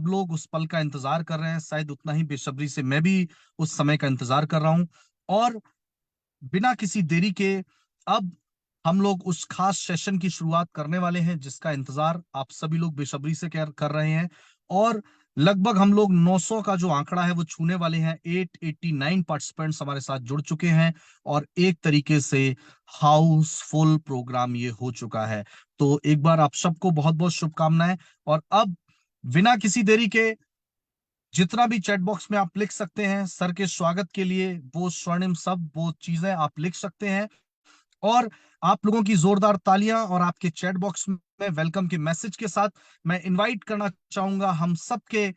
सब लोग उस पल का इंतजार कर रहे हैं, शायद उतना ही बेसब्री से मैं भी उस समय का इंतजार कर रहा हूं। और बिना किसी देरी के अब हम लोग उस खास सेशन की शुरुआत करने वाले हैं जिसका इंतजार आप सभी लोग बेसब्री से कर रहे हैं। और लगभग हम लोग 900 का जो आंकड़ा है वो छूने वाले हैं। 889 पार्टिसिपेंट्स हमारे साथ जुड़ चुके हैं और एक तरीके से हाउसफुल प्रोग्राम ये हो चुका है। तो एक बार आप सबको बहुत बहुत शुभकामनाएं। और अब बिना किसी देरी के जितना भी चैट बॉक्स में आप लिख सकते हैं सर के स्वागत के लिए, वो स्वर्णिम शब्द, वो चीजें आप लिख सकते हैं। और आप लोगों की जोरदार तालियां और आपके चैट बॉक्स में वेलकम के मैसेज के साथ मैं इनवाइट करना चाहूंगा हम सबके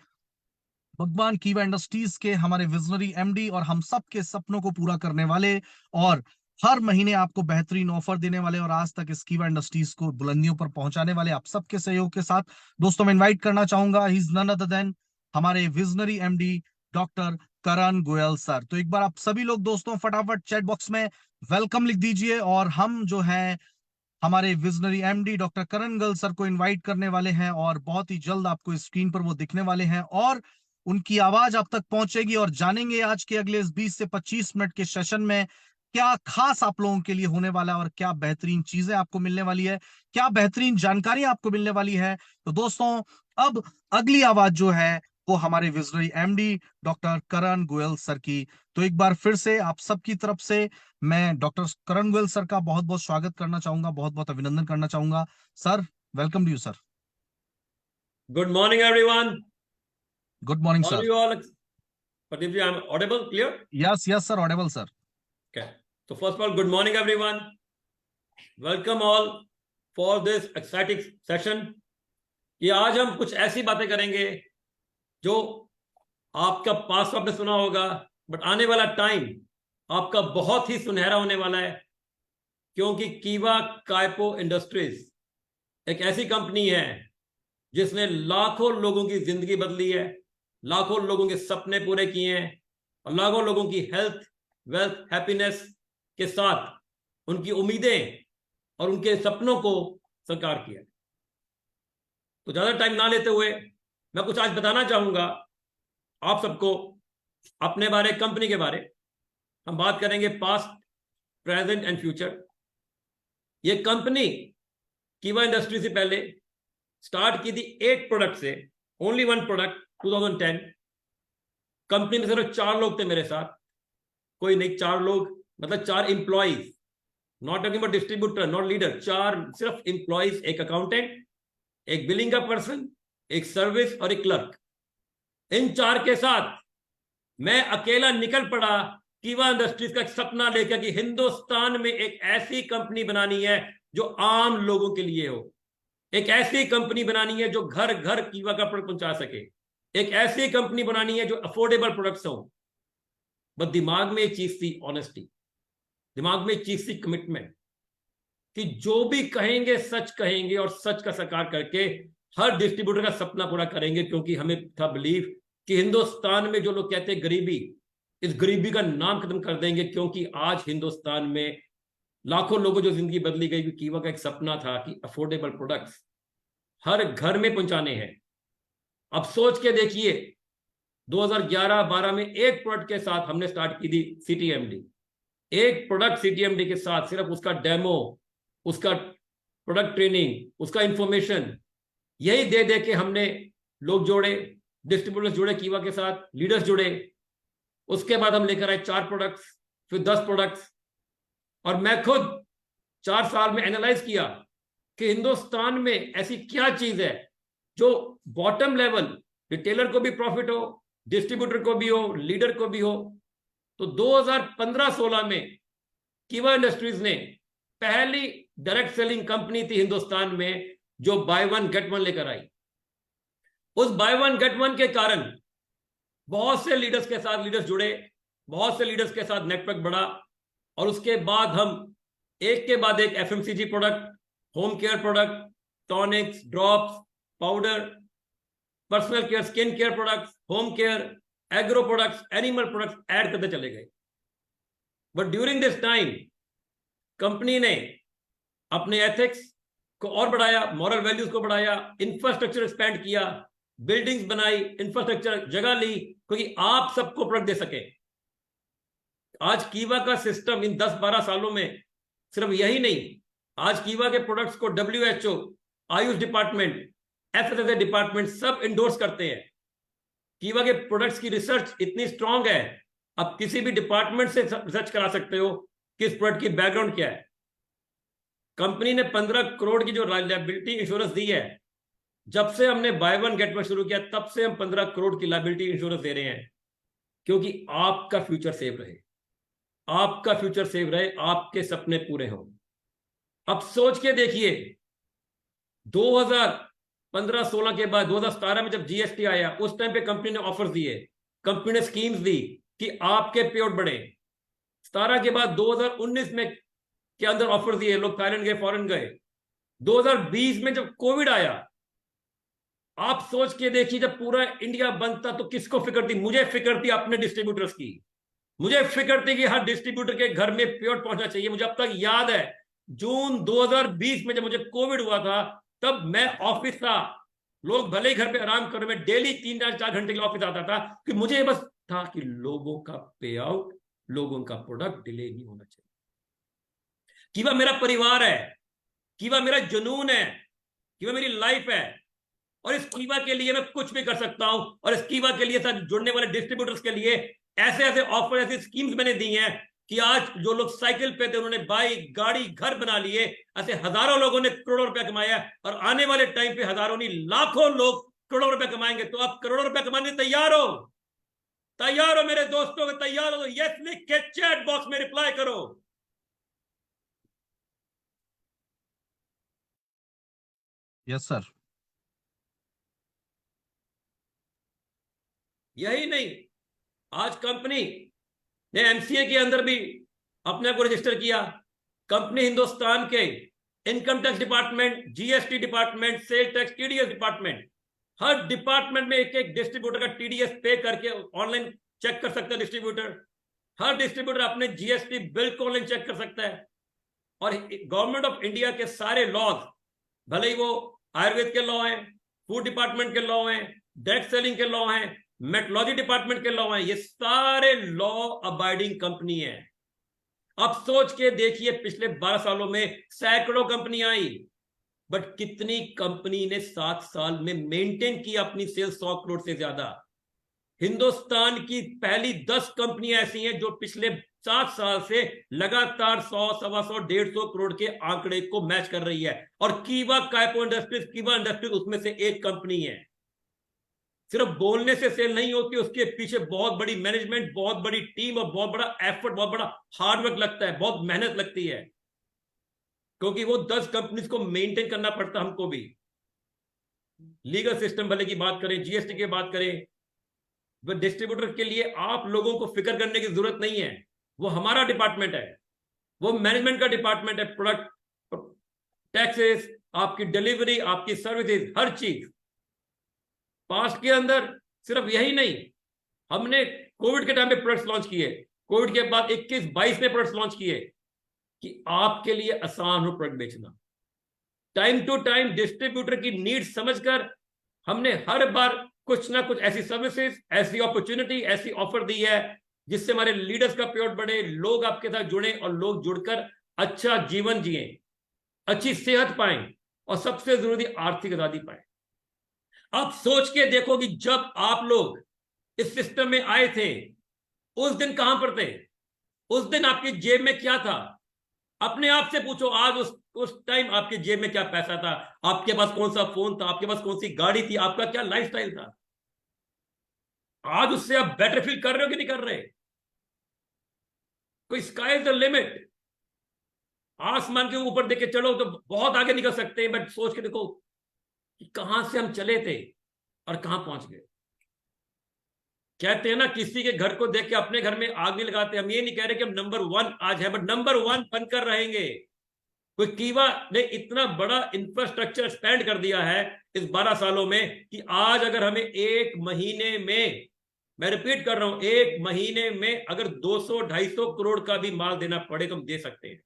भगवान कीवा इंडस्ट्रीज के हमारे विजनरी एमडी और हम सबके सपनों को पूरा करने वाले और हर महीने आपको बेहतरीन ऑफर देने वाले और आज तक इस कीवा इंडस्ट्रीज को बुलंदियों पर पहुंचाने वाले आप सबके सहयोग के साथ दोस्तों मैं इनवाइट करना चाहूंगा he is none other than हमारे visionary MD doctor Karan Goyal sir. तो एक बार आप सभी लोग दोस्तों फटाफट चैट बॉक्स में वेलकम लिख दीजिए और हम जो है हमारे visionary MD doctor Karan Goyal sir को इनवाइट करने वाले हैं और बहुत ही जल्द आपको स्क्रीन पर वो दिखने वाले हैं और उनकी आवाज आप तक पहुंचेगी और जानेंगे आज के अगले इस 20 से 25 मिनट के सेशन में क्या खास आप लोगों के लिए होने वाला है और क्या बेहतरीन चीजें आपको मिलने वाली है, क्या बेहतरीन जानकारी आपको मिलने वाली है। तो दोस्तों अब अगली आवाज जो है वो हमारे visionary MD doctor Karan Goyal sir की। तो एक बार फिर से आप सबकी तरफ से मैं डॉक्टर करण गोयल सर का बहुत बहुत स्वागत करना चाहूंगा, बहुत बहुत अभिनंदन करना चाहूंगा। Sir welcome to you sir. Good morning, everyone. Good morning Are sir. you all, Pradeep ji, I'm audible, clear? Yes yes sir, audible sir. Okay. So first of all, good morning, everyone. Welcome all for this exciting session. कि आज हम कुछ ऐसी बातें करेंगे जो आपका पास आपने सुना होगा, बट आने वाला टाइम आपका बहुत ही सुनहरा होने वाला है, क्योंकि कीवा काइपो इंडस्ट्रीज एक ऐसी कंपनी है जिसने लाखों लोगों की जिंदगी बदली है, लाखों लोगों के सपने पूरे किए हैं और लाखों लोगों की हेल्थ, वेल्थ, हैप्पीनेस के साथ उनकी उम्मीदें और उनके सपनों को साकार किया। तो ज्यादा टाइम ना लेते हुए मैं कुछ आज बताना चाहूंगा आप सबको अपने बारे, कंपनी के बारे। हम बात करेंगे पास्ट, प्रेजेंट एंड फ्यूचर। ये कंपनी कीवा इंडस्ट्री से पहले स्टार्ट की थी 8 प्रोडक्ट से, ओनली 1 प्रोडक्ट 2010। कंपनी में सिर्फ 4 लोग थे मेरे साथ, कोई नहीं, 4 लोग मतलब 4 employees, not talking about distributor, not leader, 4 सिर्फ इंप्लॉइज, एक अकाउंटेंट, एक बिलिंग का पर्सन, एक सर्विस और एक क्लर्क। इन 4 के साथ मैं अकेला निकल पड़ा कीवा इंडस्ट्रीज का एक सपना लेकर कि हिंदुस्तान में एक ऐसी कंपनी बनानी है जो आम लोगों के लिए हो, एक ऐसी कंपनी बनानी है जो घर घर कीवा का प्रोडक्ट पहुंचा सके, एक ऐसी कंपनी बनानी है जो अफोर्डेबल प्रोडक्ट्स हो। बस दिमाग में एक चीज थी, ऑनेस्टी, दिमाग में एक चीज थी, कमिटमेंट, कि जो भी कहेंगे सच कहेंगे और सच का साकार करके हर डिस्ट्रीब्यूटर का सपना पूरा करेंगे। क्योंकि हमें था बिलीव कि हिंदुस्तान में जो लोग कहते हैं गरीबी, इस गरीबी का नाम खत्म कर देंगे। क्योंकि आज हिंदुस्तान में लाखों लोगों जो जिंदगी बदली गई, कीवा का एक सपना था कि अफोर्डेबल प्रोडक्ट्स हर घर में पहुंचाने हैं। अब सोच के देखिए, 2011-12 में एक प्रोडक्ट के साथ हमने स्टार्ट की थी सीटीएमडी। एक प्रोडक्ट सीटीएमडी के साथ सिर्फ उसका डेमो, उसका प्रोडक्ट ट्रेनिंग, उसका इंफॉर्मेशन, यही दे दे के हमने लोग जोड़े, डिस्ट्रीब्यूटर्स जुड़े कीवा के साथ, लीडर्स जुड़े। उसके बाद हम लेकर आए 4 प्रोडक्ट्स, फिर 10 प्रोडक्ट्स। और मैं खुद 4 साल में एनालाइज किया कि हिंदुस्तान में ऐसी क्या चीज है जो बॉटम लेवल रिटेलर को भी प्रॉफिट हो, डिस्ट्रीब्यूटर को भी हो, लीडर को भी हो। तो 2015-16 में कीवा इंडस्ट्रीज ने पहली डायरेक्ट सेलिंग कंपनी थी हिंदुस्तान में जो बाय 1 गेट 1 लेकर आई। उस बाय 1 गेट 1 के कारण बहुत से लीडर्स के साथ लीडर्स जुड़े, बहुत से लीडर्स के साथ नेटवर्क बढ़ा। और उसके बाद हम एक के बाद एक FMCG product, home care product, tonics, drops, powder, personal care, skin care products, home care, agro products, animal products add करते चले गए। But during this time company ने अपने एथिक्स को और बढ़ाया, मॉरल वैल्यूज को बढ़ाया, इंफ्रास्ट्रक्चर एक्सपेंड किया, बिल्डिंग्स बनाई, इंफ्रास्ट्रक्चर जगह ली, क्योंकि आप सबको प्रोडक्ट दे सके। आज कीवा का सिस्टम इन 10-12 सालों में सिर्फ यही नहीं, आज कीवा के प्रोडक्ट्स को WHO, Ayush department, FSSAI department सब इंडोर्स करते हैं। कीवा के प्रोडक्ट्स की रिसर्च इतनी स्ट्रांग है, आप किसी भी डिपार्टमेंट से रिसर्च करा सकते हो कि इस प्रोडक्ट की बैकग्राउंड क्या है। कंपनी ने 15 करोड़ की जो लायबिलिटी इंश्योरेंस दी है, जब से हमने बाय वन गेट वन शुरू किया तब से हम 15 करोड़ की लायबिलिटी इंश्योरेंस दे रहे हैं, क्योंकि आपका फ्यूचर सेव रहे, आपका फ्यूचर सेव रहे, आपके सपने पूरे हों। अब सोच के देखिए, 2015-16 के बाद 2017 में जब GST आया, उस टाइम पे कंपनी ने ऑफर्स दिए, कंपनी ने स्कीम्स दी कि आपके पे आउट बढ़े। 17 के बाद 2019 में के अंदर ऑफर दिए, लोग थाईलैंड गए, फॉरेन गए। 2020 में जब कोविड आया, आप सोच के देखिए, जब पूरा इंडिया बंद था तो किसको फिक्र थी? मुझे फिक्र थी अपने डिस्ट्रीब्यूटर्स की। मुझे फिक्र थी कि हर डिस्ट्रीब्यूटर के घर में पे आउट पहुंचना चाहिए। मुझे अब तक याद है, जून 2020 में जब मुझे कोविड हुआ था, तब मैं ऑफिस था, लोग भले ही घर पे आराम कर रहे, मैं डेली 3-4 घंटे के लिए ऑफिस आता था, कि मुझे बस था कि लोगों का पे आउट, लोगों का प्रोडक्ट डिले नहीं होना चाहिए। कीवा मेरा परिवार है, कीवा मेरा जुनून है, कीवा मेरी लाइफ है, और इस कीवा के लिए मैं कुछ भी कर सकता हूं। और इस कीवा के लिए साथ जुड़ने वाले डिस्ट्रीब्यूटर्स के लिए ऐसे ऐसे ऑफर, ऐसी स्कीम्स मैंने दी हैं कि आज जो लोग साइकिल पे थे उन्होंने बाइक, गाड़ी, घर बना लिए। ऐसे हजारों लोगों ने करोड़ों रुपया कमाया, और आने वाले टाइम पे हजारों नहीं लाखों लोग करोड़ों रुपया कमाएंगे। तो आप करोड़ों रुपया कमाने तैयार हो? तैयार हो मेरे दोस्तों? तैयार हो तो यस लिख के चैट बॉक्स में रिप्लाई करो। Yes sir. यही नहीं, आज कंपनी ने MCA के अंदर भी अपने को रजिस्टर किया। कंपनी हिंदुस्तान के income tax department, GST department, sale tax, TDS department, हर डिपार्टमेंट में एक एक डिस्ट्रीब्यूटर का TDS पे करके ऑनलाइन चेक कर सकता है डिस्ट्रीब्यूटर। हर डिस्ट्रीब्यूटर अपने GST बिल को ऑनलाइन चेक कर सकता है। और गवर्नमेंट ऑफ इंडिया के सारे लॉज, भले ही वो आयुर्वेद के लॉ हैं, फूड डिपार्टमेंट के लॉ हैं, डायरेक्ट सेलिंग के लॉ हैं, मेट्रोलॉजी डिपार्टमेंट के लॉ हैं, ये सारे लॉ अबाइडिंग कंपनी है। अब सोच के देखिए, पिछले 12 सालों में सैकड़ों कंपनी आई, बट कितनी कंपनी ने 7 साल में मेंटेन की अपनी सेल्स 100 करोड़ से ज्यादा? हिंदुस्तान की पहली 10 कंपनियां ऐसी हैं जो पिछले 7 साल से लगातार 100, 125, 150 करोड़ के आंकड़े को मैच कर रही है। और कीवा काइपो इंडस्ट्रीज, कीवा इंडस्ट्रीज उसमें से एक कंपनी है। सिर्फ बोलने से सेल नहीं होती, उसके पीछे बहुत बड़ी मैनेजमेंट, बहुत बड़ी टीम और बहुत बड़ा एफर्ट, बहुत बड़ा हार्डवर्क लगता है, बहुत मेहनत लगती है, क्योंकि वो 10 कंपनीज को मेंटेन करना पड़ता हमको भी। लीगल सिस्टम भले की बात करें, GST की बात करें, वो डिस्ट्रीब्यूटर के लिए आप लोगों को फिक्र करने की जरूरत नहीं है। वो हमारा डिपार्टमेंट है, वो मैनेजमेंट का डिपार्टमेंट है। प्रोडक्ट, टैक्सेस, आपकी डिलीवरी, आपकी सर्विसेज, हर चीज। पास्ट के अंदर सिर्फ यही नहीं, हमने कोविड के टाइम पे प्रोडक्ट्स लॉन्च किए, कोविड के बाद 21-22 में प्रोडक्ट्स लॉन्च किए कि आपके लिए आसान हो प्रोडक्ट बेचना। टाइम टू टाइम डिस्ट्रीब्यूटर की नीड समझकर हमने हर बार कुछ ना कुछ ऐसी सर्विसेज, ऐसी अपॉर्चुनिटी, ऐसी ऑफर दी है जिससे हमारे लीडर्स का पे आउट बढ़े, लोग आपके साथ जुड़े और लोग जुड़कर अच्छा जीवन जिए, अच्छी सेहत पाएं और सबसे जरूरी आर्थिक आजादी पाएं। अब सोच के देखो कि जब आप लोग इस सिस्टम में आए थे, उस दिन कहां पर थे? उस दिन आपकी जेब में क्या था? अपने आप से पूछो, आज उस टाइम आपके जेब में क्या पैसा था? आपके पास कौन सा फोन था? आपके पास कौन सी गाड़ी थी? आपका क्या लाइफस्टाइल था? आज उससे आप बेटर फील कर रहे हो कि नहीं कर रहे? कोई स्काई इज द लिमिट। आसमान के ऊपर देख के चलो तो बहुत आगे निकल सकते हैं, बट सोच के देखो कि कहां से हम चले थे और कहां पहुंच गए। कहते हैं ना, किसी के घर को देख के अपने घर में आग नहीं लगाते। हम ये नहीं कह रहे कि हम नंबर 1 आज है, बट नंबर 1 बनकर रहेंगे। कोई कीवा ने इतना बड़ा इंफ्रास्ट्रक्चर स्पेंड कर दिया है इस 12 सालों में कि आज अगर हमें एक महीने में, मैं रिपीट कर रहा हूं, एक महीने में अगर 200-250 करोड़ का भी माल देना पड़े तो हम दे सकते हैं।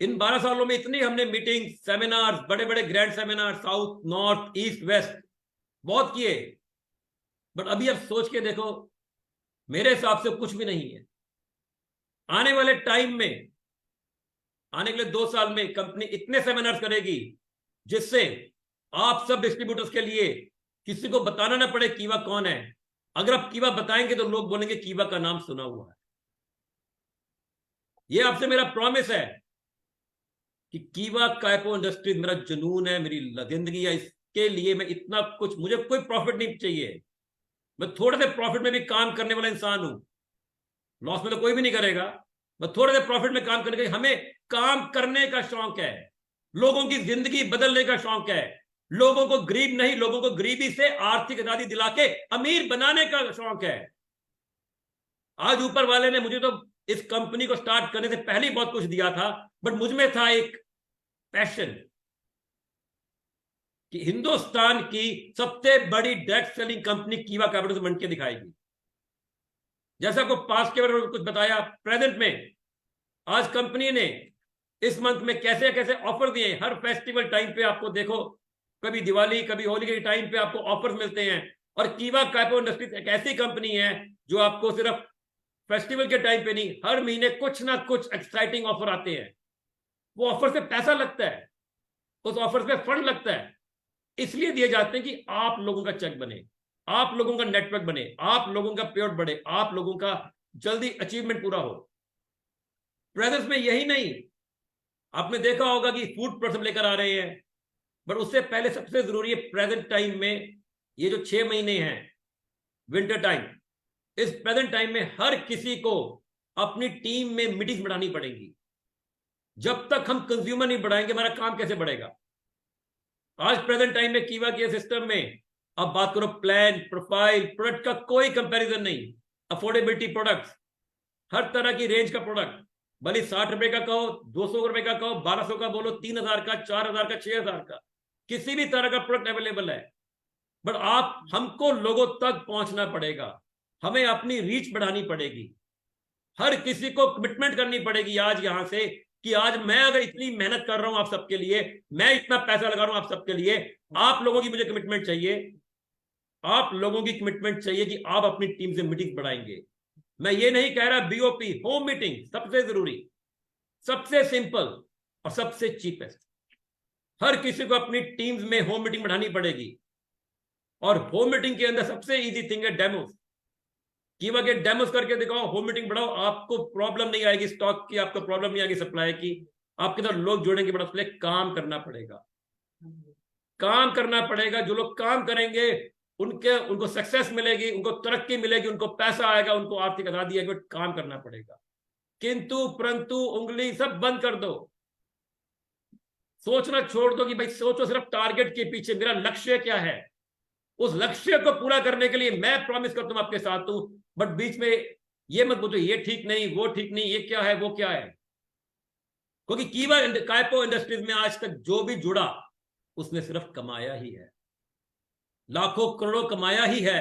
इन 12 सालों में इतनी हमने मीटिंग, सेमिनार, बड़े बड़े grand seminar south, north, east, west बहुत किए, बट अभी अब सोच के देखो, मेरे हिसाब से कुछ भी नहीं है। आने वाले टाइम में, आने के लिए 2 साल में कंपनी इतने सेमिनार्स करेगी जिससे आप सब डिस्ट्रीब्यूटर्स के लिए किसी को बताना ना पड़े कीवा कौन है। अगर आप कीवा बताएंगे तो लोग बोलेंगे कीवा का नाम सुना हुआ है। ये आपसे मेरा प्रॉमिस है कि कीवा काइपो इंडस्ट्रीज मेरा जुनून है, मेरी जिंदगी है। इसके लिए मैं इतना कुछ, मुझे कोई प्रॉफिट नहीं चाहिए, मैं थोड़े से प्रॉफिट में भी काम करने वाला इंसान हूं। लॉस में तो कोई भी नहीं करेगा, मैं थोड़े से प्रॉफिट में काम करने का, हमें काम करने का शौक है, लोगों की जिंदगी बदलने का शौक है, लोगों को गरीब नहीं, लोगों को गरीबी से आर्थिक आजादी दिला के अमीर बनाने का शौक है। आज ऊपर वाले ने मुझे तो इस कंपनी को स्टार्ट करने से पहले ही बहुत कुछ दिया था, बट मुझ में था एक पैशन कि हिंदुस्तान की सबसे बड़ी डायरेक्ट सेलिंग कंपनी कीवा कैपिटल बन के दिखाएगी। जैसे आपको पास्ट के बारे में कुछ बताया, प्रेजेंट में आज कंपनी ने इस मंथ में कैसे कैसे ऑफर दिए। हर फेस्टिवल टाइम पे आपको देखो, कभी दिवाली कभी होली के टाइम पे आपको ऑफर्स मिलते हैं। और कीवा कैपो इंडस्ट्रीज एक ऐसी कंपनी है जो आपको सिर्फ फेस्टिवल के टाइम पे नहीं, हर महीने कुछ ना कुछ एक्साइटिंग ऑफर आते हैं। वो ऑफर से पैसा लगता है, उस ऑफर पे फंड लगता है, इसलिए दिए जाते हैं कि आप लोगों का चेक बने, आप लोगों का नेटवर्क बने, आप लोगों का पेआउट बढ़े, आप लोगों का जल्दी अचीवमेंट पूरा हो। प्रेजेंस में यही नहीं, आपने देखा होगा कि फूड प्रोडक्ट लेकर आ रहे हैं, बट उससे पहले सबसे जरूरी है प्रेजेंट टाइम में, ये जो 6 महीने हैं विंटर टाइम, इस प्रेजेंट टाइम में हर किसी को अपनी टीम में मीटिंग बढ़ानी पड़ेगी। जब तक हम कंज्यूमर नहीं बढ़ाएंगे, हमारा काम कैसे बढ़ेगा। आज प्रेजेंट टाइम में कीवा के सिस्टम में अब बात करो प्लान, प्रोफाइल, प्रोडक्ट का कोई कंपैरिजन नहीं, अफोर्डेबिलिटी प्रोडक्ट्स, हर तरह की रेंज का प्रोडक्ट, भले 60 रुपए का कहो, 200 रुपए का कहो, 1200 का बोलो, 3000 का, 4000 का, 6000 का, किसी भी तरह का प्रोडक्ट अवेलेबल है। बट आप, हमको लोगों तक पहुंचना पड़ेगा, हमें अपनी रीच बढ़ानी पड़ेगी, हर किसी को कमिटमेंट करनी पड़ेगी आज यहां से कि आज मैं अगर इतनी मेहनत कर रहा हूं आप सबके लिए, मैं इतना पैसा लगा रहा हूं आप सबके लिए, आप लोगों की मुझे कमिटमेंट चाहिए, आप लोगों की कमिटमेंट चाहिए कि आप अपनी टीम से मीटिंग बढ़ाएंगे। मैं ये नहीं कह रहा बीओपी, होम मीटिंग सबसे जरूरी, सबसे सिंपल और सबसे चीपेस्ट। हर किसी को अपनी टीम्स में होम मीटिंग बढ़ानी पड़ेगी, और होम मीटिंग के अंदर सबसे इजी थिंग है डेमोस। कीवा के डेमोस करके दिखाओ, होम मीटिंग बढ़ाओ, आपको प्रॉब्लम नहीं आएगी स्टॉक की, आपको प्रॉब्लम नहीं आएगी सप्लाई की, आपके साथ लोग जुड़ेंगे, बट उसके लिए काम करना पड़ेगा, काम करना पड़ेगा। जो लोग काम करेंगे उनको सक्सेस मिलेगी, उनको तरक्की मिलेगी, उनको पैसा आएगा, उनको आर्थिक आजादी आएगी, बट काम करना पड़ेगा। किंतु परंतु उंगली सब बंद कर दो, सोचना छोड़ दो कि भाई सोचो सिर्फ टारगेट के पीछे, मेरा लक्ष्य क्या है, उस लक्ष्य को पूरा करने के लिए मैं प्रॉमिस करता हूं आपके साथ हूं। बट बीच में ये मत बोलो ये ठीक नहीं, वो ठीक नहीं, ये क्या है, वो क्या है, क्योंकि कीवा काइपो इंडस्ट्रीज में आज तक जो भी जुड़ा उसने सिर्फ कमाया ही है, लाखों करोड़ों कमाया ही है।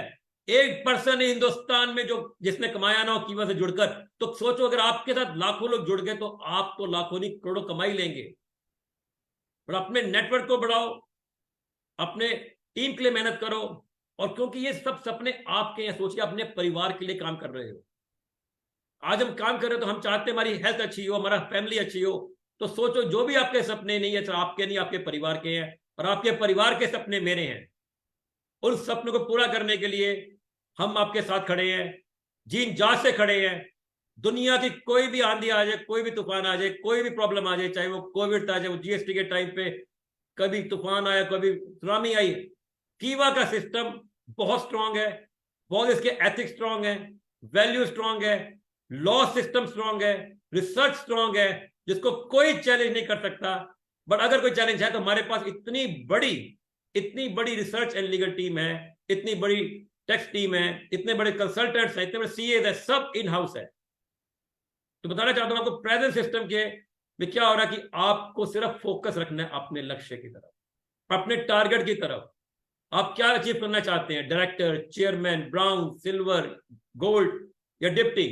एक पर्सन हिंदुस्तान में जो जिसने कमाया ना हो कीवा से जुड़कर, तो सोचो अगर आपके साथ लाखों लोग जुड़ गए तो आप तो लाखों नहीं करोड़ों कमाई लेंगे। पर अपने नेटवर्क को बढ़ाओ, अपने टीम के लिए मेहनत करो, और क्योंकि ये सब सपने आपके हैं, सोचिए अपने परिवार के लिए काम कर रहे हो। आज हम काम कर रहे हो तो हम चाहते हैं हमारी हेल्थ अच्छी हो, हमारा फैमिली अच्छी हो, तो सोचो जो भी आपके सपने नहीं है, आपके नहीं, आपके परिवार के हैं, और आपके परिवार के सपने मेरे हैं। उन सपनों को पूरा करने के लिए हम आपके साथ खड़े हैं, जीन जान से खड़े हैं। दुनिया की कोई भी आंधी आ जाए, कोई भी तूफान आ जाए, कोई भी प्रॉब्लम आ जाए, चाहे वो कोविड था, चाहे वो जीएसटी के टाइम पे कभी तूफान आया, कभी सुनामी आई, कीवा का सिस्टम बहुत स्ट्रांग है, बहुत इसके एथिक्स स्ट्रांग है, वैल्यू स्ट्रांग है, लॉ सिस्टम स्ट्रांग है, रिसर्च स्ट्रांग है, जिसको कोई चैलेंज नहीं कर सकता। बट अगर कोई चैलेंज है तो हमारे पास इतनी बड़ी रिसर्च एंड लीगल टीम है, इतनी बड़ी टैक्स टीम है, इतने बड़े कंसल्टेंट्स हैं, इतने बड़े सीएस है, सब इन हाउस है। तो बताना चाहता हूं आपको प्रेजेंट सिस्टम के में क्या हो रहा है कि आपको सिर्फ फोकस रखना है अपने लक्ष्य की तरफ, अपने टारगेट की तरफ। आप क्या अचीव करना चाहते हैं, director, chairman, brown, silver, gold या डिप्टी,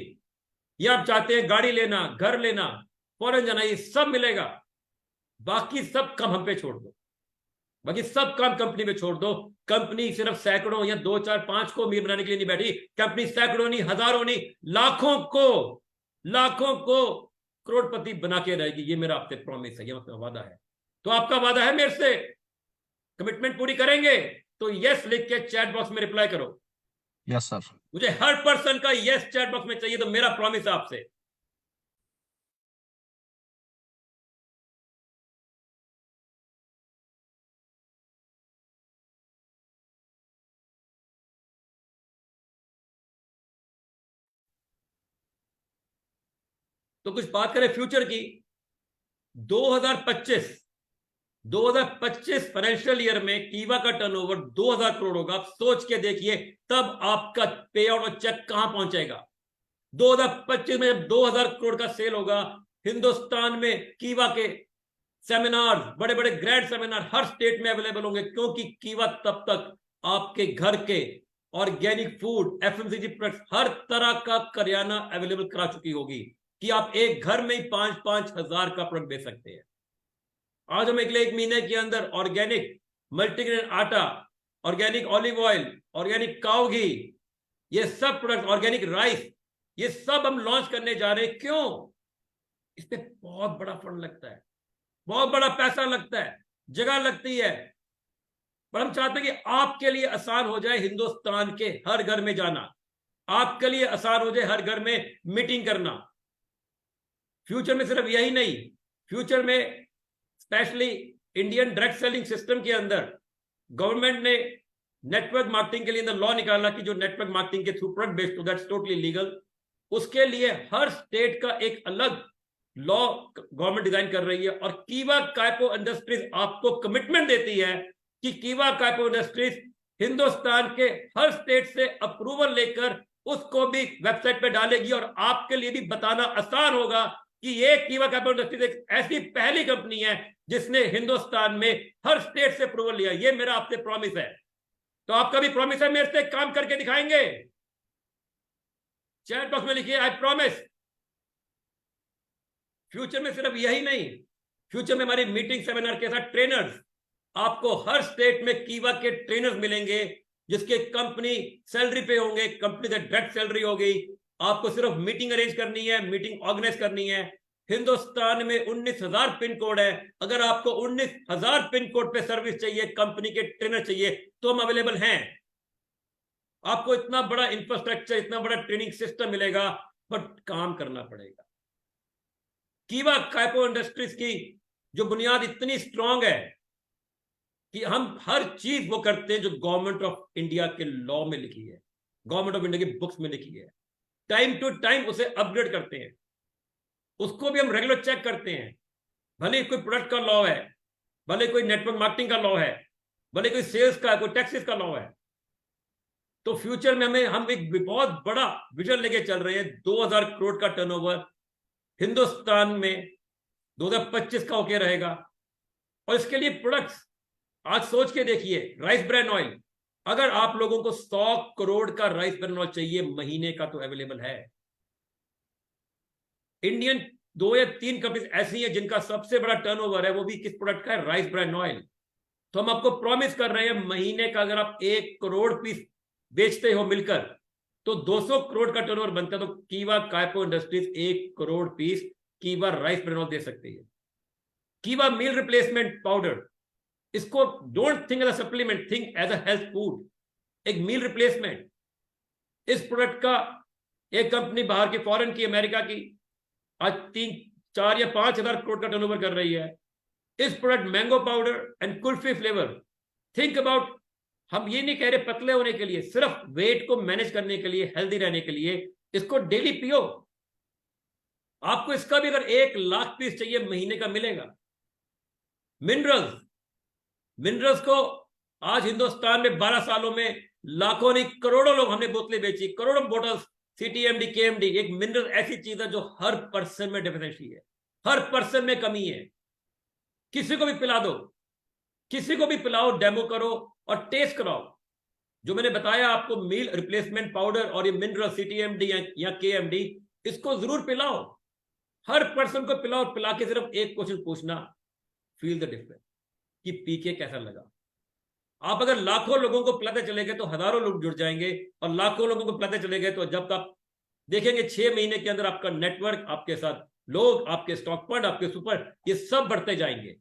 या आप चाहते हैं गाड़ी लेना, घर लेना, फॉरेन जाना, ये सब मिलेगा। बाकी सब काम हम पे छोड़ दो, बाकी सब काम कंपनी पे छोड़ दो। कंपनी सिर्फ सैकड़ों या 2 4 5 को अमीर बनाने के लिए नहीं बैठी, कंपनी सैकड़ों नहीं, हजारों नहीं, लाखों को करोड़पति बना के रहेगी। ये मेरा आपसे प्रॉमिस है, ये आपका वादा है। तो आपका वादा है मेरे से, कमिटमेंट पूरी करेंगे? तो यस लिख के चैट बॉक्स में रिप्लाई करो। Yes sir. मुझे हर पर्सन का यस चैट बॉक्स में चाहिए, तो मेरा प्रॉमिस है आपसे। तो कुछ बात करें फ्यूचर की। 2025 फाइनेंशियल ईयर में कीवा का टर्नओवर 2000 करोड़ होगा। आप सोच के देखिए, तब आपका पे आउट और चेक कहां पहुंचेगा। 2025 में जब 2000 करोड़ का सेल होगा, हिंदुस्तान में कीवा के सेमिनार, बड़े बड़े ग्रैंड सेमिनार हर स्टेट में अवेलेबल होंगे, क्योंकि कीवा तब तक आपके घर के ऑर्गेनिक फूड, एफएमसीजी प्रोडक्ट्स, हर तरह का करियाना अवेलेबल करा चुकी होगी कि आप एक घर में ही 5-5 हजार का प्रोडक्ट बेच सकते हैं। आज हम एक महीने के अंदर ऑर्गेनिक मल्टीग्रेन आटा, ऑर्गेनिक ऑलिव ऑयल, ऑर्गेनिक काऊ घी, ये सब प्रोडक्ट, ऑर्गेनिक राइस, ये सब हम लॉन्च करने जा रहे हैं। क्यों? इस पे बहुत बड़ा फंड लगता है, बहुत बड़ा पैसा लगता है, जगह लगती है, पर हम चाहते हैं कि आपके लिए आसान हो जाए हिंदुस्तान के हर घर में जाना, आपके लिए आसान हो जाए हर घर में मीटिंग करना। फ्यूचर में सिर्फ यही नहीं, फ्यूचर में specially Indian direct selling system के अंदर गवर्नमेंट ने नेटवर्क मार्केटिंग के लिए अंदर लॉ निकाला कि जो नेटवर्क मार्केटिंग के through product based, that's totally legal. उसके लिए हर स्टेट का एक अलग लॉ गवर्नमेंट डिजाइन कर रही है। और कीवा काइपो इंडस्ट्रीज आपको कमिटमेंट देती है कि कीवा काइपो इंडस्ट्रीज हिंदुस्तान के हर स्टेट से अप्रूवल लेकर उसको भी वेबसाइट पे डालेगी, और आपके लिए भी बताना आसान होगा कि ये कीवा काइपो इंडस्ट्रीज एक ऐसी पहली कंपनी है जिसने हिंदुस्तान में हर स्टेट से अप्रूवल लिया। ये मेरा आपसे प्रॉमिस है। तो आपका भी प्रॉमिस है मेरे से काम करके दिखाएंगे? चैट बॉक्स में लिखिए आई प्रॉमिस। फ्यूचर में सिर्फ यही नहीं, फ्यूचर में हमारी मीटिंग सेमिनार के साथ ट्रेनर्स, आपको हर स्टेट में कीवा के ट्रेनर्स मिलेंगे जिसके कंपनी सैलरी पे होंगे, कंपनी से डायरेक्ट सैलरी होगी। आपको सिर्फ मीटिंग अरेंज करनी है, मीटिंग ऑर्गेनाइज करनी है। हिंदुस्तान में 19,000 पिन कोड है। अगर आपको 19,000 पिन कोड पे सर्विस चाहिए, कंपनी के ट्रेनर चाहिए, तो हम अवेलेबल हैं। आपको इतना बड़ा इंफ्रास्ट्रक्चर, इतना बड़ा ट्रेनिंग सिस्टम मिलेगा, बट काम करना पड़ेगा। कीवा काइपो इंडस्ट्रीज की जो बुनियाद इतनी स्ट्रांग है कि हम हर चीज वो करते हैं जो गवर्नमेंट ऑफ इंडिया के लॉ में लिखी है, गवर्नमेंट ऑफ इंडिया की बुक्स में लिखी है। टाइम टू टाइम उसे अपग्रेड करते हैं, उसको भी हम रेगुलर चेक करते हैं। भले कोई प्रोडक्ट का लॉ है, भले कोई नेटवर्क मार्केटिंग का लॉ है, भले कोई सेल्स का, कोई टैक्सेस का लॉ है। तो फ्यूचर में हम एक बहुत बड़ा विजन लेके चल रहे हैं। 2000 करोड़ का टर्नओवर हिंदुस्तान में 2025 का होके रहेगा। और इसके लिए प्रोडक्ट्स आज सोच के देखिए, राइस ब्रांड ऑयल, अगर आप लोगों को 100 करोड़ का राइस ब्रांड ऑयल चाहिए महीने का, तो अवेलेबल है। इंडियन 2 या 3 कंपनीज ऐसी हैं जिनका सबसे बड़ा टर्नओवर है, वो भी किस प्रोडक्ट का है? Rice bran oil. तो हम आपको प्रॉमिस कर रहे हैं, महीने का अगर आप 1 करोड़ पीस बेचते हो मिलकर, तो 200 करोड़ का टर्नओवर बनता है। तो Kiwa Kaipo industries 1 crore piece Kiwa rice bran oil दे सकती है। कीवा मील रिप्लेसमेंट पाउडर, इसको don't think as a supplement, think as a health food, एक मील रिप्लेसमेंट। इस प्रोडक्ट का एक कंपनी बाहर की, फॉरेन की, अमेरिका की, आज 3, 4 या 5 हजार करोड़ का टर्नओवर कर रही है। इस product mango powder and kulfi flavour, think about, हम ये नहीं कह रहे पतले होने के लिए, सिर्फ वेट को मैनेज करने के लिए, हेल्दी रहने के लिए इसको डेली पियो। आपको इसका भी अगर 1 लाख पीस चाहिए महीने का, मिलेगा। मिनरल्स को आज हिंदुस्तान में 12 सालों में लाखों नहीं करोड़ों लोग हमने बोतलें बेची, करोड़ों बोतल्स सीटीएमडी, केएमडी। एक मिनरल ऐसी चीज है जो हर पर्सन में डेफिशिएंसी है, हर पर्सन में कमी है। किसी को भी पिला दो, किसी को भी पिलाओ, डेमो करो और टेस्ट कराओ। जो मैंने बताया आपको, मील रिप्लेसमेंट पाउडर और ये मिनरल सीटीएमडी या केएमडी, इसको जरूर पिलाओ, हर पर्सन को पिलाओ। पिला के सिर्फ एक क्वेश्चन पूछना, फील द डिफरेंस कि पीके कैसा लगा। आप अगर लाखों लोगों को पिलाते चले गए तो हजारों लोग जुड़ जाएंगे, और लाखों लोगों को पिलाते चले गए तो जब आप देखेंगे 6 महीने के अंदर आपका नेटवर्क, आपके साथ लोग, आपके स्टॉक फंड, आपके सुपर, ये सब बढ़ते जाएंगे।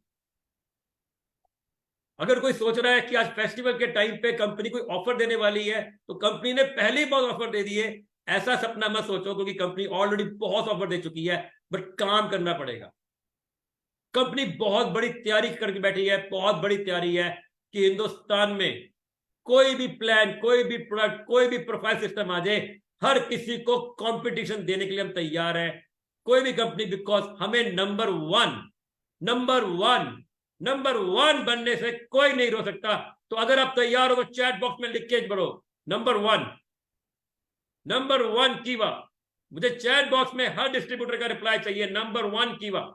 अगर कोई सोच रहा है कि आज फेस्टिवल के टाइम पे कंपनी कोई ऑफर देने वाली है, तो कंपनी ने पहले ही बहुत ऑफर दे दिए। ऐसा सपना मत सोचो, क्योंकि कंपनी ऑलरेडी बहुत ऑफर दे चुकी है, बट काम करना पड़ेगा। कंपनी बहुत बड़ी तैयारी करके बैठी है, बहुत बड़ी तैयारी है कि हिंदुस्तान में कोई भी प्लान, कोई भी प्रोडक्ट, कोई भी प्रोफाइल सिस्टम आ जाए, हर किसी को कंपटीशन देने के लिए हम तैयार हैं, कोई भी कंपनी, बिकॉज हमें नंबर वन बनने से कोई नहीं रोक सकता। तो अगर आप तैयार हो तो चैट बॉक्स में लिख के बढ़ो, नंबर वन कीवा। मुझे चैट बॉक्स में हर डिस्ट्रीब्यूटर का रिप्लाई चाहिए, नंबर 1 कीवा।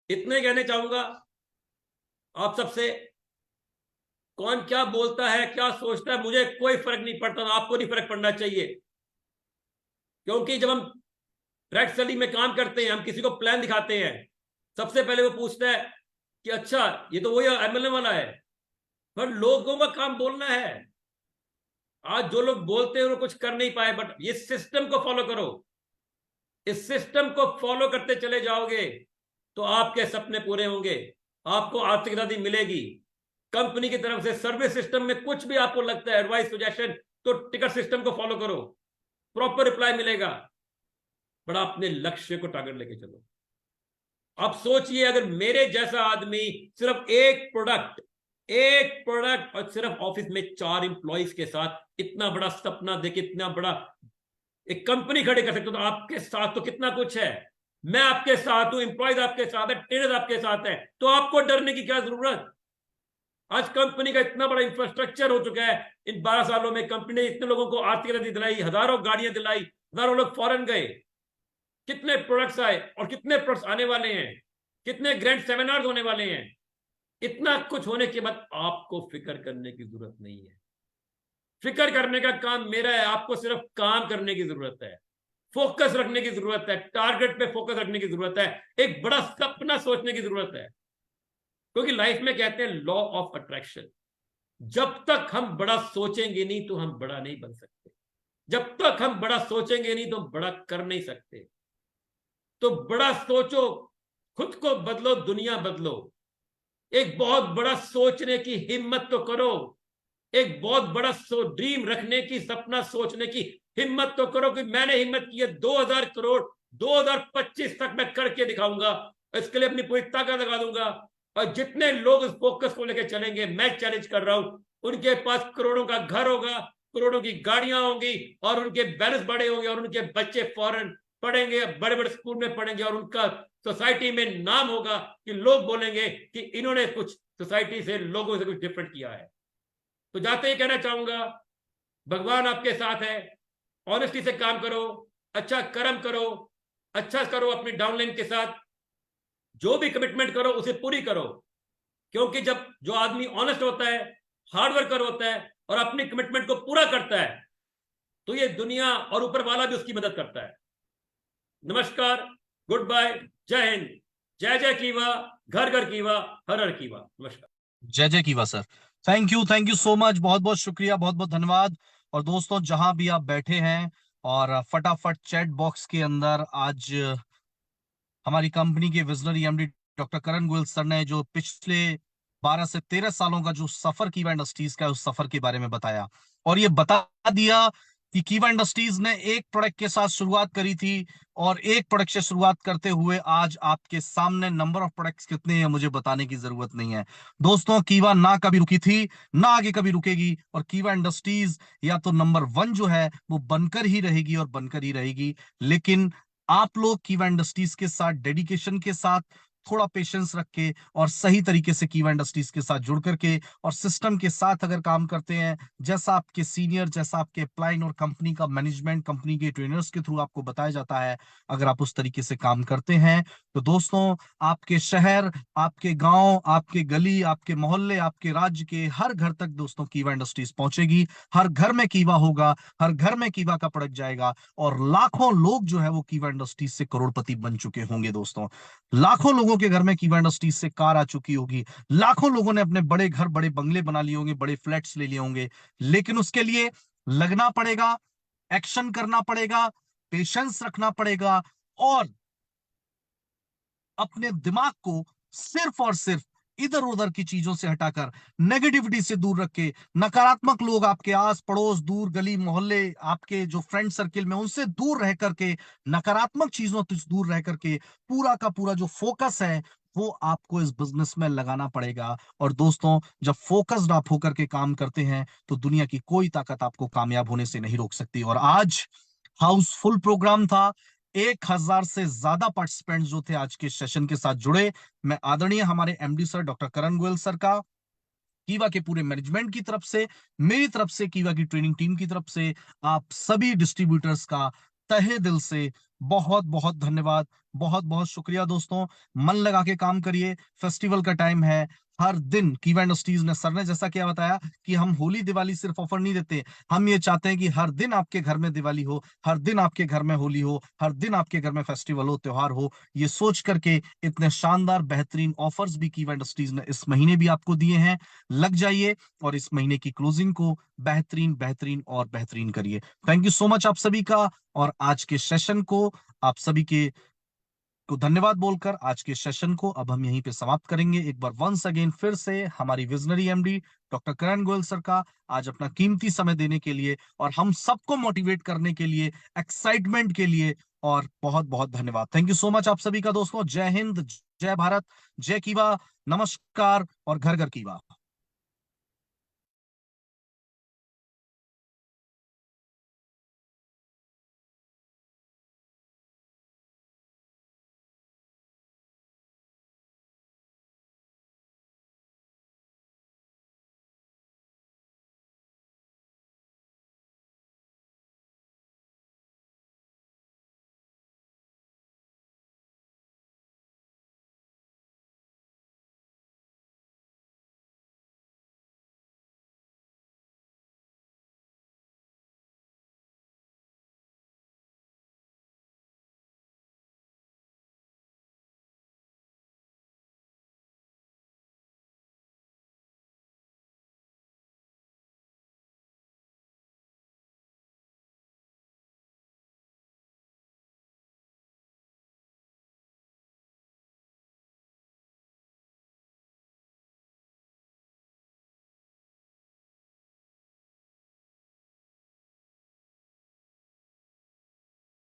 इतने कहने चाहूंगा आप सबसे। कौन क्या बोलता है, क्या सोचता है, मुझे कोई फर्क नहीं पड़ता, आपको नहीं फर्क पड़ना चाहिए। क्योंकि जब हम ब्रैक सेलिंग में काम करते हैं, हम किसी को प्लान दिखाते हैं, सबसे पहले वो पूछता है कि अच्छा ये तो वही एमएलए वाला है, पर लोगों का काम बोलना है। आज जो लोग बोलते हैं वो कुछ कर नहीं पाए, बट ये सिस्टम को फॉलो करो। इस सिस्टम को फॉलो करते चले जाओगे तो आपके सपने पूरे होंगे, आपको आर्थिक आजादी मिलेगी। कंपनी की तरफ से सर्विस सिस्टम में कुछ भी आपको लगता है, एडवाइस, सजेशन, तो टिकट सिस्टम को फॉलो करो, प्रॉपर रिप्लाई मिलेगा। बड़ा अपने लक्ष्य को टारगेट लेके चलो। अब सोचिए, अगर मेरे जैसा आदमी सिर्फ एक प्रोडक्ट और सिर्फ ऑफिस में 4 एम्प्लॉइज के साथ इतना बड़ा सपना देके इतना बड़ा एक कंपनी खड़ी कर सकते हो, तो आपके साथ तो कितना कुछ है। मैं आपके साथ हूं, एम्प्लॉइज आपके साथ है, ट्रेनर आपके साथ है, तो आपको डरने की क्या जरूरत। आज कंपनी का इतना बड़ा इंफ्रास्ट्रक्चर हो चुका है। इन 12 सालों में कंपनी ने इतने लोगों को आर्थिक आजादी दिलाई, हजारों गाड़ियां दिलाई, हजारों लोग फॉरेन गए, कितने प्रोडक्ट्स आए और कितने प्रोडक्ट्स आने वाले हैं, कितने ग्रैंड सेमिनार्स होने वाले हैं। इतना कुछ होने के बाद आपको फिक्र करने की जरूरत नहीं है। फिक्र करने का काम मेरा है, आपको सिर्फ काम करने की जरूरत है, फोकस रखने की जरूरत है, टारगेट पे फोकस रखने की जरूरत है, एक बड़ा सपना सोचने की जरूरत है। क्योंकि लाइफ में कहते हैं लॉ ऑफ अट्रैक्शन, जब तक हम बड़ा सोचेंगे नहीं तो हम बड़ा नहीं बन सकते, जब तक हम बड़ा सोचेंगे नहीं तो हम बड़ा कर नहीं सकते। तो बड़ा सोचो, खुद को बदलो, दुनिया बदलो। एक बहुत बड़ा सोचने की हिम्मत तो करो, एक बहुत बड़ा ड्रीम रखने की, सपना सोचने की हिम्मत तो करो कि मैंने हिम्मत की है 2000 करोड़ 2025 तक मैं करके दिखाऊंगा, इसके लिए अपनी पूरी ताकत लगा दूंगा। और जितने लोग इस फोकस को लेकर चलेंगे, मैं चैलेंज कर रहा हूं, उनके पास करोड़ों का घर होगा, करोड़ों की गाड़ियां होंगी, और उनके बैलेंस बड़े होंगे, और उनके बच्चे फॉरेन पढ़ेंगे, बड़े बड़े स्कूल में पढ़ेंगे, और उनका सोसाइटी में नाम होगा कि लोग बोलेंगे कि इन्होंने कुछ सोसाइटी से, लोगों से कुछ डिफरेंट किया है। तो जाते ही कहना चाहूंगा, भगवान आपके साथ है, ऑनेस्टी से काम करो, अच्छा कर्म करो, अच्छा करो अपनी डाउनलाइन के साथ, जो भी कमिटमेंट करो उसे पूरी करो। क्योंकि जब जो आदमी ऑनेस्ट होता है, हार्ड वर्कर होता है और अपनी कमिटमेंट को पूरा करता है, तो ये दुनिया और ऊपर वाला भी उसकी मदद करता है। नमस्कार, गुड बाय, जय हिंद, जय जय कीवा, घर घर कीवा, हर हर कीवा। नमस्कार, जय जय कीवा sir. Thank you so much, बहुत बहुत शुक्रिया, बहुत बहुत धन्यवाद। और दोस्तों, जहां भी आप बैठे हैं, और फटाफट चैट बॉक्स के अंदर आज हमारी कंपनी के visionary MD doctor Karan Goyal sir ने जो पिछले 12 से 13 सालों का जो सफर कीवा इंडस्ट्रीज का, उस सफर के बारे में बताया, और ये बता दिया कि कीवा इंडस्ट्रीज ने एक प्रोडक्ट के साथ शुरुआत करी थी, और एक प्रोडक्ट से शुरुआत करते हुए आज आपके सामने नंबर ऑफ प्रोडक्ट्स कितने हैं मुझे बताने की जरूरत नहीं है। दोस्तों, कीवा ना कभी रुकी थी, ना आगे कभी रुकेगी, और कीवा इंडस्ट्रीज या तो नंबर 1 जो है वो बनकर ही रहेगी और बनकर ही रहेगी। लेकिन आप लोग कीवा इंडस्ट्रीज के साथ डेडिकेशन के साथ थोड़ा पेशेंस रख के और सही तरीके से कीवा इंडस्ट्रीज के साथ जुड़ करके और सिस्टम के साथ अगर काम करते हैं, जैसा आपके सीनियर, जैसा आपके अपलाइन और कंपनी का मैनेजमेंट, कंपनी के ट्रेनर्स के थ्रू आपको बताया जाता है, अगर आप उस तरीके से काम करते हैं, तो दोस्तों आपके शहर, आपके गांव, आपके गली, आपके मोहल्ले, आपके राज्य के हर घर तक दोस्तों कीवा इंडस्ट्रीज पहुंचेगी। हर घर में कीवा होगा, हर घर में कीवा का प्रोडक्ट जाएगा और लाखों लोग जो है वो कीवा इंडस्ट्रीज से करोड़पति बन चुके होंगे दोस्तों। लाखों लोगों के घर में कीवा इंडस्ट्रीज से कार आ चुकी होगी, लाखों लोगों ने अपने बड़े घर, बड़े बंगले बना लिए होंगे, बड़े फ्लैट्स ले लिए होंगे। लेकिन उसके लिए लगना पड़ेगा, एक्शन करना पड़ेगा, पेशेंस रखना पड़ेगा और अपने दिमाग को सिर्फ और सिर्फ इधर उधर की चीजों से हटाकर, नेगेटिविटी से दूर रख के, नकारात्मक लोग आपके आस पड़ोस, दूर गली मोहल्ले, आपके जो फ्रेंड सर्किल में, उनसे दूर रह करके, नकारात्मक चीजों से दूर रह करके पूरा का पूरा जो फोकस है वो आपको इस बिजनेस में लगाना पड़ेगा। और दोस्तों जब फोकस्ड आप होकर के काम करते हैं तो दुनिया की कोई ताकत आपको कामयाब होने से नहीं रोक सकती। और आज हाउसफुल प्रोग्राम था, 1000 से ज्यादा पार्टिसिपेंट्स जो थे आज के सेशन के साथ जुड़े। मैं आदरणीय हमारे MD sir doctor Karan Goyal sir का, कीवा के पूरे मैनेजमेंट की तरफ से, मेरी तरफ से, कीवा की ट्रेनिंग टीम की तरफ से, आप सभी डिस्ट्रीब्यूटर्स का तहे दिल से बहुत बहुत धन्यवाद, बहुत बहुत शुक्रिया दोस्तों। मन लगा के काम करिए, फेस्टिवल का टाइम है। हर दिन कीवा इंडस्ट्रीज ने, सर ने जैसा क्या बताया कि हम होली दिवाली सिर्फ ऑफर नहीं देते, हम ये चाहते हैं कि हर दिन आपके घर में दिवाली हो, हर दिन आपके घर में होली हो, हर दिन आपके घर में फेस्टिवल हो, त्योहार हो। ये सोच करके इतने शानदार बेहतरीन ऑफर्स भी कीवा इंडस्ट्रीज ने इस महीने भी आपको दिए हैं। लग जाइए और इस महीने की क्लोजिंग को बेहतरीन बेहतरीन और बेहतरीन करिए। थैंक यू सो मच आप सभी का। और आज के सेशन को, आप सभी के को धन्यवाद बोलकर आज के सेशन को अब हम यहीं पे समाप्त करेंगे। एक बार वंस अगेन फिर से हमारी visionary MD doctor Karan Goyal sir का आज अपना कीमती समय देने के लिए और हम सबको मोटिवेट करने के लिए, एक्साइटमेंट के लिए, और बहुत बहुत धन्यवाद। थैंक यू सो मच आप सभी का दोस्तों। जय हिंद, जय भारत, जय कीवा, नमस्कार और घर घर कीवा।